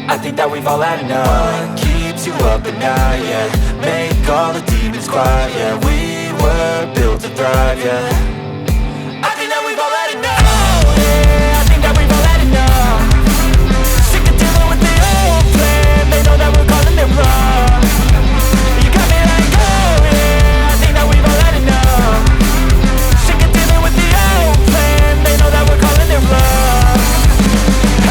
I think that we've all had enough. What keeps you up at night, yeah? Make all the demons quiet, yeah. We were built to thrive, yeah. I think that we've all had enough. Oh, yeah, I think that we've all had enough. Sick of dealing with the old plan. They know that we're calling it wrong. You got me like, oh, yeah, I think that we've all had enough. Sick of dealing with the old plan. They know that we're calling it wrong.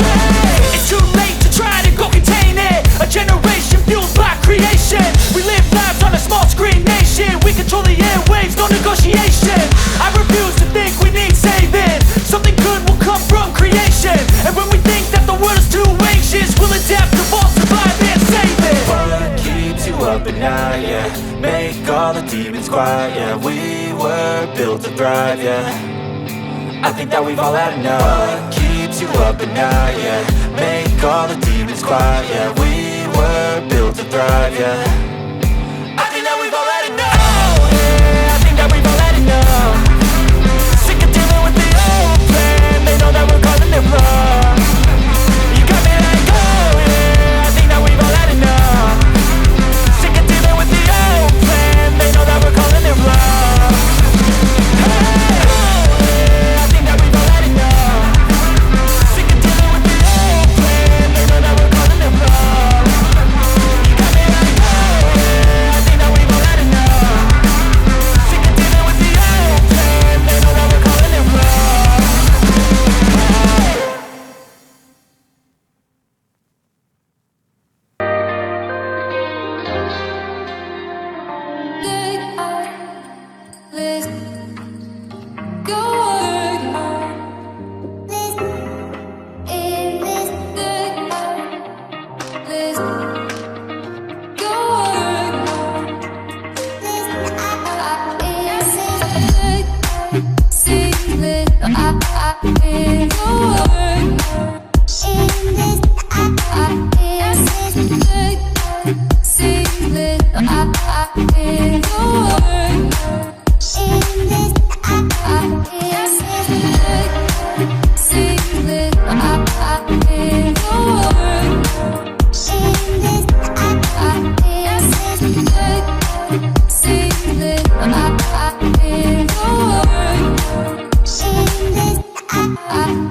Hey, it's too late to try to go contain it. A generation fueled by creation. We live lives on a small screen nation. We control the airwaves, no negotiation. I refuse to think we need saving. Something good will come from creation. And when we think that the world is too anxious, we'll adapt, evolve, survive and save it. What keeps you up at night, yeah? Make all the demons quiet, yeah. We were built to thrive, yeah. I think that we've all had enough. What keeps you up at night, yeah? Make all the demons quiet, yeah. We were built to thrive, yeah. I think that we've all had enough. Oh, yeah, I think that we've all had enough. Sick of dealing with the old plan. They know that we're calling it wrong. You got me like, oh, yeah, I think that we've all had enough. Sick of dealing with the old plan. They know that we're calling it wrong. Hey, oh, yeah, I think that we've all had enough. Sick of dealing with the old plan. They know that we're calling it wrong. You got me like, oh, yeah, I think that we've all had enough. Sick of dealing with the old plan. They know that we're calling it wrong.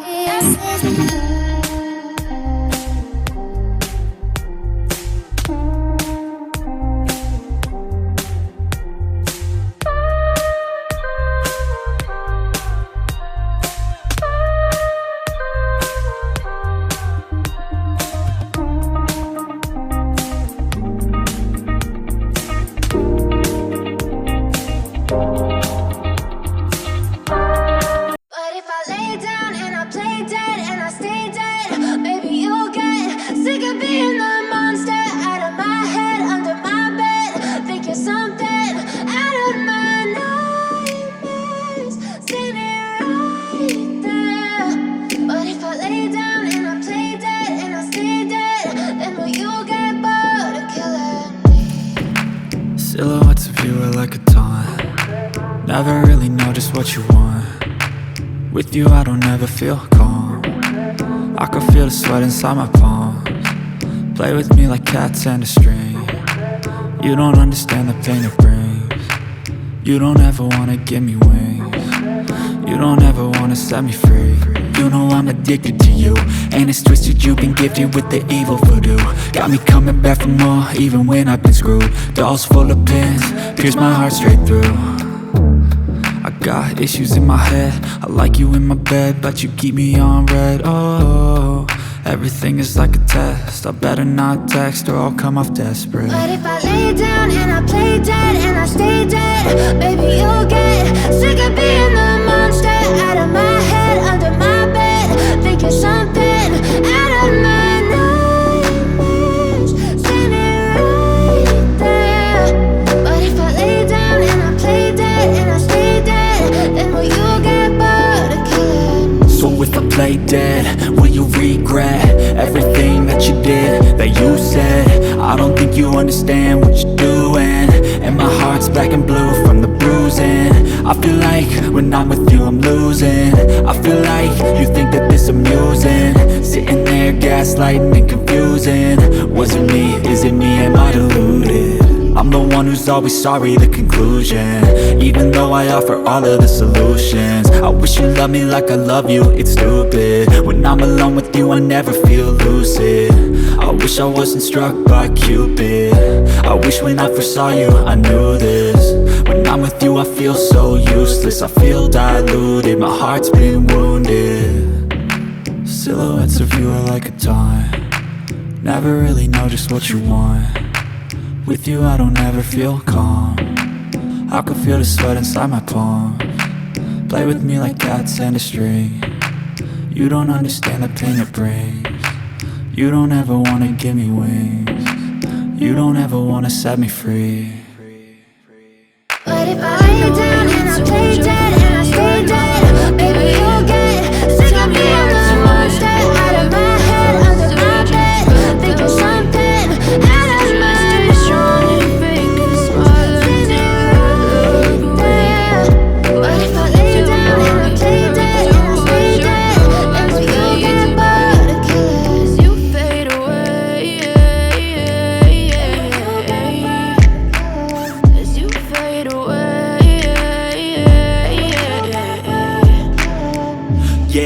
Yeah. Silhouettes of you are like a taunt. Never really know just what you want. With you I don't ever feel calm. I can feel the sweat inside my palms. Play with me like cats and a string. You don't understand the pain it brings. You don't ever wanna give me wings. You don't ever wanna set me free. You know I'm addicted to you, and it's twisted, you've been gifted with the evil voodoo. Got me coming back for more, even when I've been screwed. Dolls full of pins, pierce my heart straight through. I got issues in my head, I like you in my bed, but you keep me on red. Oh, everything is like a test, I better not text or I'll come off desperate. But if I lay down and I play dead and I stay dead, baby you'll get sick of being the monster out of my head, under my bed. Think you're something out of my nightmares, standing right there. But if I lay down and I play dead and I stay dead, then will you get bored of killing me? So if I play dead, will you regret everything that you did, that you said? I don't think you understand what you're doing, and my heart's black and blue from the bruising. I feel like when I'm with you I'm losing. I feel like you think that this amusing, sitting there gaslighting and confusing. Was it me? Is it me? Am I deluded? I'm the one who's always sorry, the conclusion, even though I offer all of the solutions. I wish you loved me like I love you, it's stupid. When I'm alone with you I never feel lucid. I wish I wasn't struck by Cupid. I wish when I first saw you I knew this. When I'm with you I feel so useless, I feel diluted, my heart's been wounded. Silhouettes of you are like a taunt. Never really know just what you want. With you I don't ever feel calm. I can feel the sweat inside my palms. Play with me like cats and a string. You don't understand the pain it brings. You don't ever wanna give me wings. You don't ever wanna set me free. But if I lay down and I play dead and I stay dead, baby you'll get sick of being the monster out of my head, under my bed. Think you're something out of my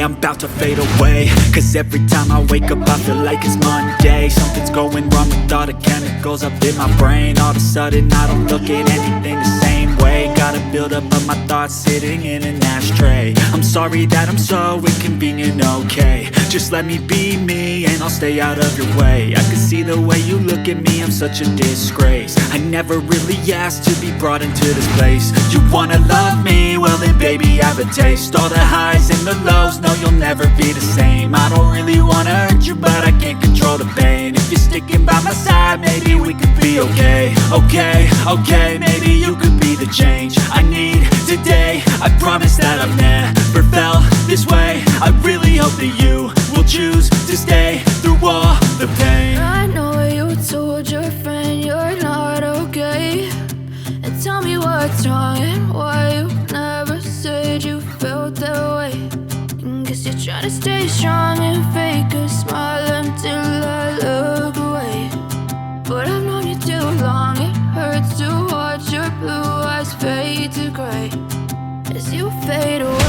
I'm about to fade away, cause every time I wake up I feel like it's Monday. Something's going wrong with all the chemicals up in my brain. All of a sudden I don't look at anything the same way. Gotta build up of my thoughts sitting in an ashtray. I'm sorry that I'm so inconvenient, okay? Just let me be me and I'll stay out of your way. I can see the way you look at me, I'm such a disgrace. I never really asked to be brought into this place. You wanna love me? Well then baby have a taste. All the highs and the lows, no you'll never be the same. I don't really wanna hurt you but I can't control the pain. If you're sticking by my side maybe we could be okay. Okay, maybe you could be the change I need today. I promise that I've never felt this way. I really hope that you will choose to stay through all the pain. I know you told your friend you're not okay, and tell me what's wrong and why you never said you felt that way. Guess you're trying to stay strong and fake a smile until I look away. But I've known you too long, it hurts to watch your blue eyes fade to gray as you fade away.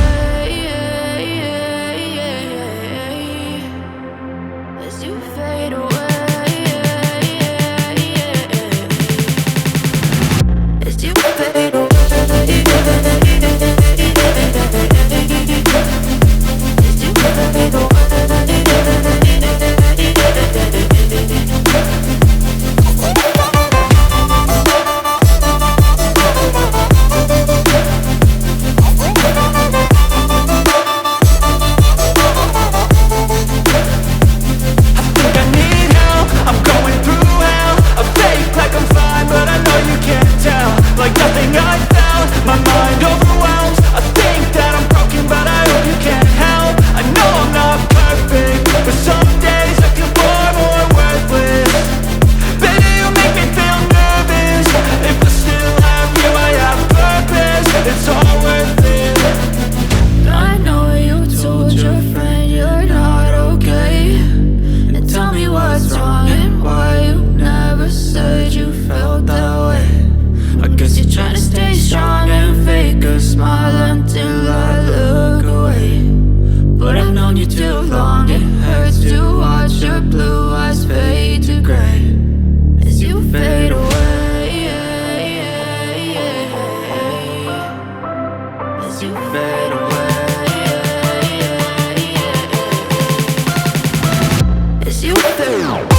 you too long. It hurts to watch your blue eyes fade to gray as you fade away, as you fade away, as you fade away.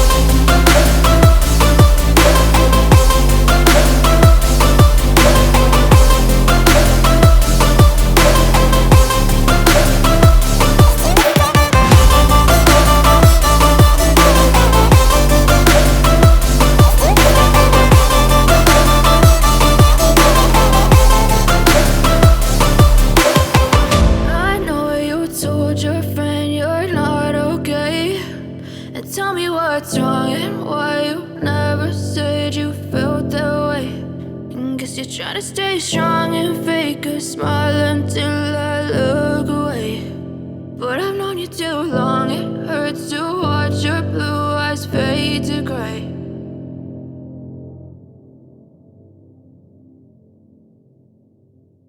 Tell me what's wrong and why you never said you felt that way. And guess you're trying to stay strong and fake a smile until I look away. But I've known you too long, it hurts to watch your blue eyes fade to gray